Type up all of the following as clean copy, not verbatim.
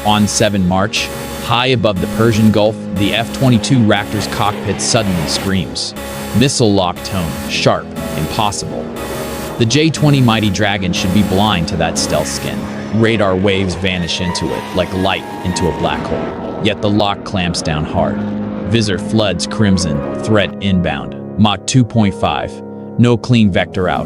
On 7 March, high above the Persian Gulf, the F-22 Raptor's cockpit suddenly screams. Missile lock tone, sharp, impossible. The J-20 Mighty Dragon should be blind to that stealth skin. Radar waves vanish into it, like light into a black hole. Yet the lock clamps down hard. Visor floods crimson, threat inbound. Mach 2.5, no clean vector out.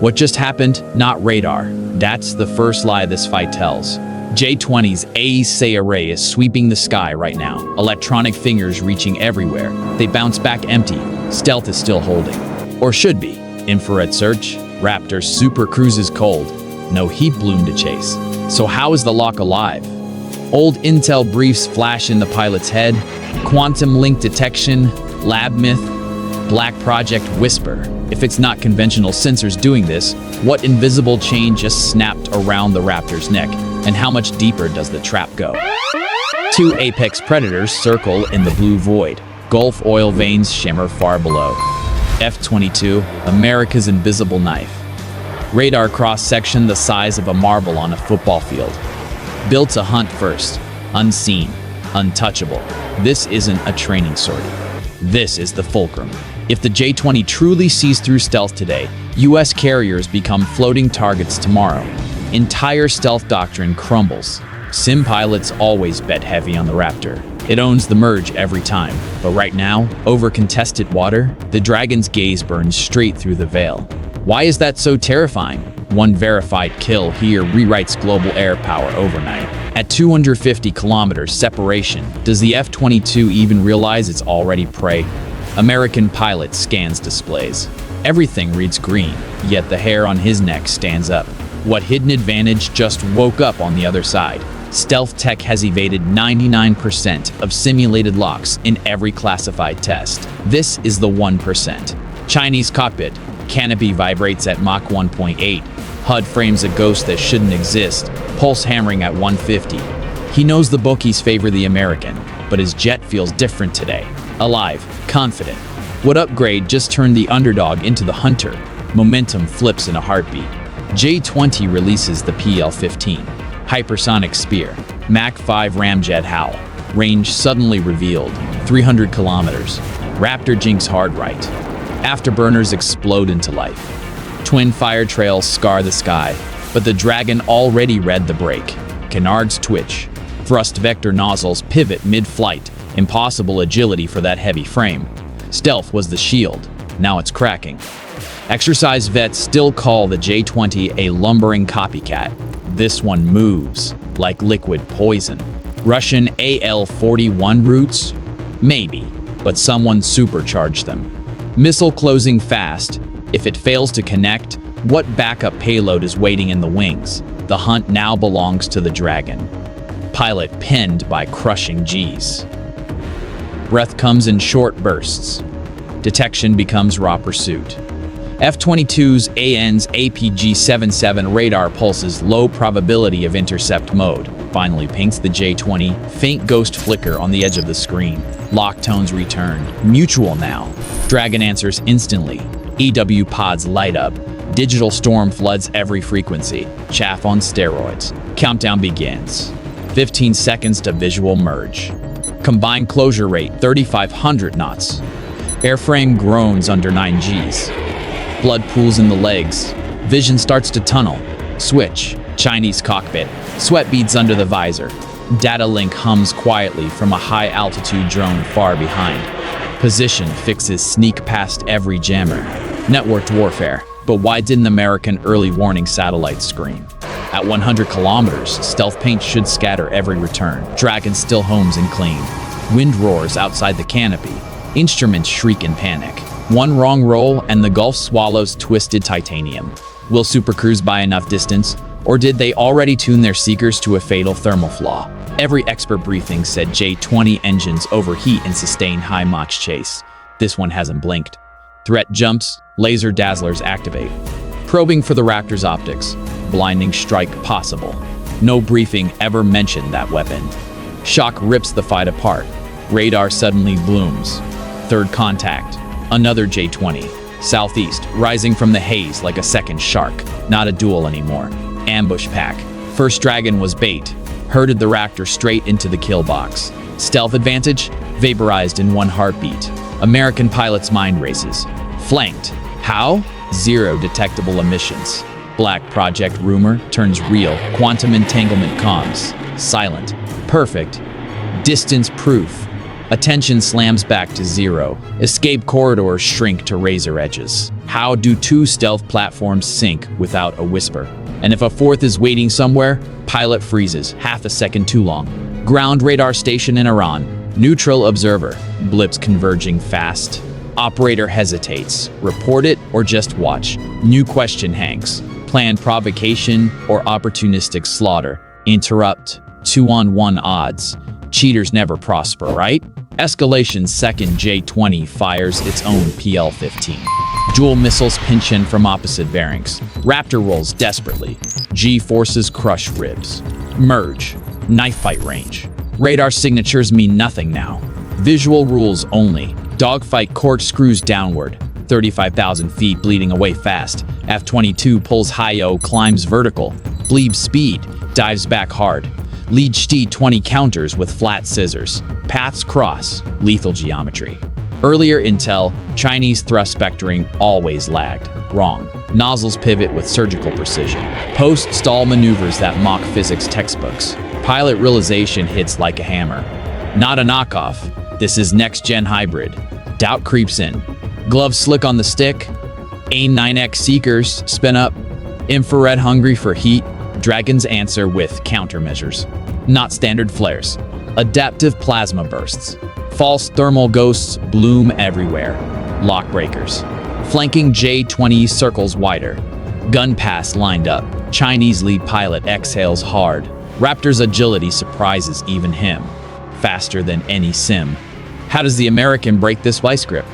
What just happened? Not radar. That's the first lie this fight tells. J-20's A-say array is sweeping the sky right now. Electronic fingers reaching everywhere. They bounce back empty. Stealth is still holding. Or should be. Infrared search. Raptor super cruises cold. No heat bloom to chase. So how is the lock alive? Old intel briefs flash in the pilot's head. Quantum link detection. Lab myth. Black project whisper. If it's not conventional sensors doing this, what invisible chain just snapped around the Raptor's neck? And how much deeper does the trap go? 2 apex predators circle in the blue void. Gulf oil veins shimmer far below. F-22, America's invisible knife. Radar cross-section the size of a marble on a football field. Built to hunt first. Unseen. Untouchable. This isn't a training sortie. This is the fulcrum. If the J-20 truly sees through stealth today, U.S. carriers become floating targets tomorrow. Entire stealth doctrine crumbles. Sim pilots always bet heavy on the Raptor. It owns the merge every time. But right now, over contested water, the Dragon's gaze burns straight through the veil. Why is that so terrifying? One verified kill here rewrites global air power overnight. At 250 kilometers separation, does the F-22 even realize it's already prey? American pilot scans displays. Everything reads green, yet the hair on his neck stands up. What hidden advantage just woke up on the other side? Stealth tech has evaded 99% of simulated locks in every classified test. This is the 1%. Chinese cockpit. Canopy vibrates at Mach 1.8. HUD frames a ghost that shouldn't exist. Pulse hammering at 150. He knows the bookies favor the American, but his jet feels different today. Alive, confident. What upgrade just turned the underdog into the hunter? Momentum flips in a heartbeat. J-20 releases the PL-15. Hypersonic spear. Mach 5 ramjet howl. Range suddenly revealed. 300 kilometers. Raptor jinks hard right. Afterburners explode into life. Twin fire trails scar the sky, but the Dragon already read the break. Canards twitch. Thrust vector nozzles pivot mid-flight. Impossible agility for that heavy frame. Stealth was the shield. Now it's cracking. Exercise vets still call the J-20 a lumbering copycat. This one moves like liquid poison. Russian AL-41 routes? Maybe, but someone supercharged them. Missile closing fast. If it fails to connect, what backup payload is waiting in the wings? The hunt now belongs to the Dragon. Pilot pinned by crushing G's. Breath comes in short bursts. Detection becomes raw pursuit. F-22's AN's APG-77 radar pulses low probability of intercept mode. Finally pinks the J-20, faint ghost flicker on the edge of the screen. Lock tones return. Mutual now. Dragon answers instantly. EW pods light up. Digital storm floods every frequency. Chaff on steroids. Countdown begins. 15 seconds to visual merge. Combined closure rate 3,500 knots. Airframe groans under 9 Gs. Blood pools in the legs. Vision starts to tunnel. Switch. Chinese cockpit. Sweat beads under the visor. Data link hums quietly from a high-altitude drone far behind. Position fixes sneak past every jammer. Networked warfare. But why didn't American early warning satellites scream? At 100 kilometers, stealth paint should scatter every return. Dragon still homes and clean. Wind roars outside the canopy. Instruments shriek in panic. One wrong roll and the Gulf swallows twisted titanium. Will supercruise buy enough distance? Or did they already tune their seekers to a fatal thermal flaw? Every expert briefing said J-20 engines overheat and sustain high Mach chase. This one hasn't blinked. Threat jumps, laser dazzlers activate. Probing for the Raptor's optics. Blinding strike possible. No briefing ever mentioned that weapon. Shock rips the fight apart. Radar suddenly blooms. Third contact. Another J-20. Southeast, rising from the haze like a second shark. Not a duel anymore. Ambush pack. First Dragon was bait. herded the Raptor straight into the kill box. Stealth advantage? Vaporized in one heartbeat. American pilot's mind races. Flanked. How? Zero detectable emissions. Black project rumor turns real. Quantum entanglement comms. Silent. Perfect. Distance proof. Attention slams back to zero. Escape corridors shrink to razor edges. How do two stealth platforms sync without a whisper? And if a fourth is waiting somewhere, pilot freezes, half a second too long. Ground radar station in Iran. Neutral observer. Blips converging fast. Operator hesitates. Report it or just watch. New question hangs. Planned provocation or opportunistic slaughter. Interrupt. 2-on-1 odds. Cheaters never prosper, right? Escalation second J-20 fires its own PL-15. Dual missiles pinch in from opposite bearings. Raptor rolls desperately. G-forces crush ribs. Merge. Knife fight range. Radar signatures mean nothing now. Visual rules only. Dogfight corkscrews downward. 35,000 feet bleeding away fast. F-22 pulls high-O, climbs vertical. Bleeds speed. Dives back hard. Lead J-20 counters with flat scissors. Paths cross. Lethal geometry. Earlier intel, Chinese thrust vectoring always lagged. Wrong. Nozzles pivot with surgical precision. Post-stall maneuvers that mock physics textbooks. Pilot realization hits like a hammer. Not a knockoff. This is next-gen hybrid. Doubt creeps in. Gloves slick on the stick. AIM-9X seekers spin up. Infrared hungry for heat. Dragons answer with countermeasures. Not standard flares. Adaptive plasma bursts. False thermal ghosts bloom everywhere. Lock breakers. Flanking J-20 circles wider. Gun pass lined up. Chinese lead pilot exhales hard. Raptor's agility surprises even him. Faster than any sim. How does the American break this vice grip?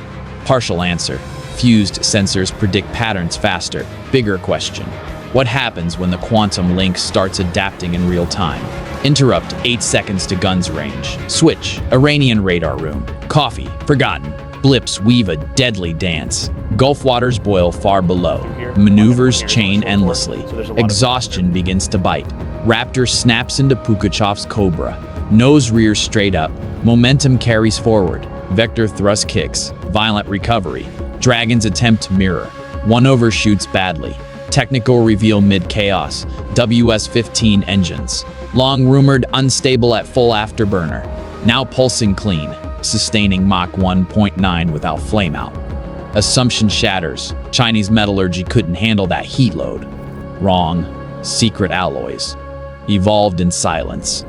Partial answer. Fused sensors predict patterns faster. Bigger question. What happens when the quantum link starts adapting in real time? Interrupt 8 seconds to guns range. Switch. Iranian radar room. Coffee. Forgotten. Blips weave a deadly dance. Gulf waters boil far below. Maneuvers chain endlessly. Exhaustion begins to bite. Raptor snaps into Pukachov's Cobra. Nose rears straight up. Momentum carries forward. Vector thrust kicks. Violent recovery. Dragons attempt to mirror. One overshoots badly. Technical reveal mid-chaos. WS-15 engines. Long rumored unstable at full afterburner. Now pulsing clean. Sustaining Mach 1.9 without flameout. Assumption shatters. Chinese metallurgy couldn't handle that heat load. Wrong. Secret alloys. Evolved in silence.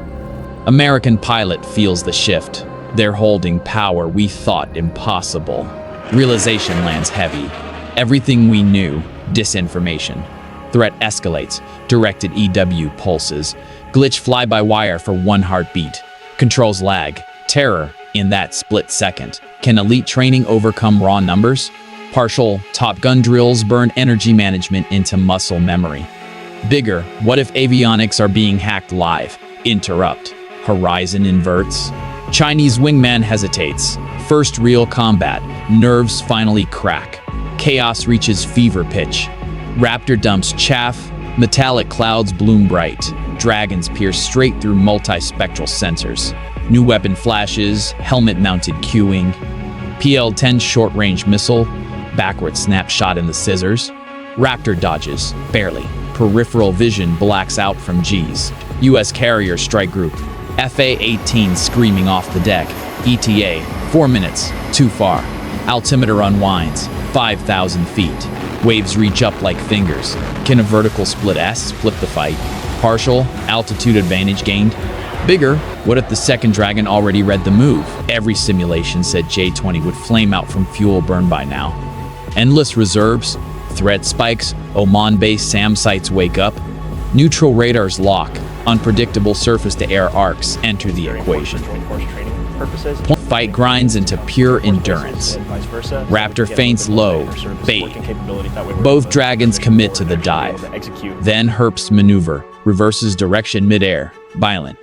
American pilot feels the shift. They're holding power we thought impossible. Realization lands heavy. Everything we knew, disinformation. Threat escalates. Directed EW pulses. Glitch fly-by-wire for one heartbeat. Controls lag. Terror in that split second. Can elite training overcome raw numbers? Partial Top Gun drills burn energy management into muscle memory. Bigger, what if avionics are being hacked live? Interrupt. Horizon inverts. Chinese wingman hesitates. First real combat. Nerves finally crack. Chaos reaches fever pitch. Raptor dumps chaff. Metallic clouds bloom bright. Dragons pierce straight through multispectral sensors. New weapon flashes. Helmet-mounted queuing. PL-10 short-range missile. Backward snapshot in the scissors. Raptor dodges. Barely. Peripheral vision blacks out from G's. U.S. carrier strike group. FA-18 screaming off the deck. ETA, 4 minutes, too far. Altimeter unwinds, 5,000 feet. Waves reach up like fingers. Can a vertical split S flip the fight? Partial, altitude advantage gained. Bigger, what if the second Dragon already read the move? Every simulation said J-20 would flame out from fuel burn by now. Endless reserves, threat spikes, Oman-based SAM sites wake up. Neutral radars lock. Unpredictable surface-to-air arcs enter the equation. Fight grinds into pure endurance. Raptor feints low, bait. Both dragons commit to the dive. Then Herp's maneuver, reverses direction midair, violent.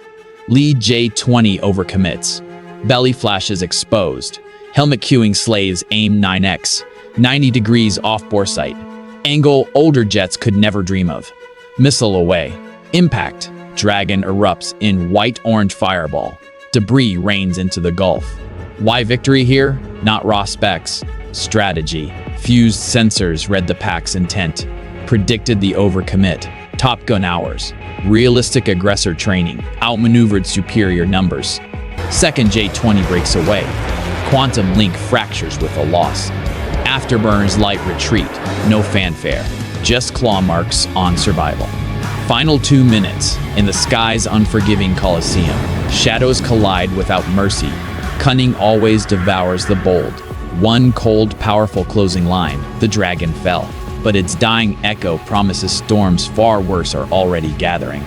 Lead J-20 overcommits. Belly flashes exposed. Helmet queuing slaves AIM-9X. 90 degrees off-bore sight. Angle older jets could never dream of. Missile away. Impact. Dragon erupts in white-orange fireball. Debris rains into the Gulf. Why victory here? Not raw specs. Strategy. Fused sensors read the pack's intent. Predicted the overcommit. Top Gun hours. Realistic aggressor training. Outmaneuvered superior numbers. Second J-20 breaks away. Quantum link fractures with a loss. Afterburn's light retreat. No fanfare. Just claw marks on survival. Final 2 minutes. In the sky's unforgiving Colosseum. Shadows collide without mercy. Cunning always devours the bold. One cold, powerful closing line. The dragon fell. But its dying echo promises storms far worse are already gathering.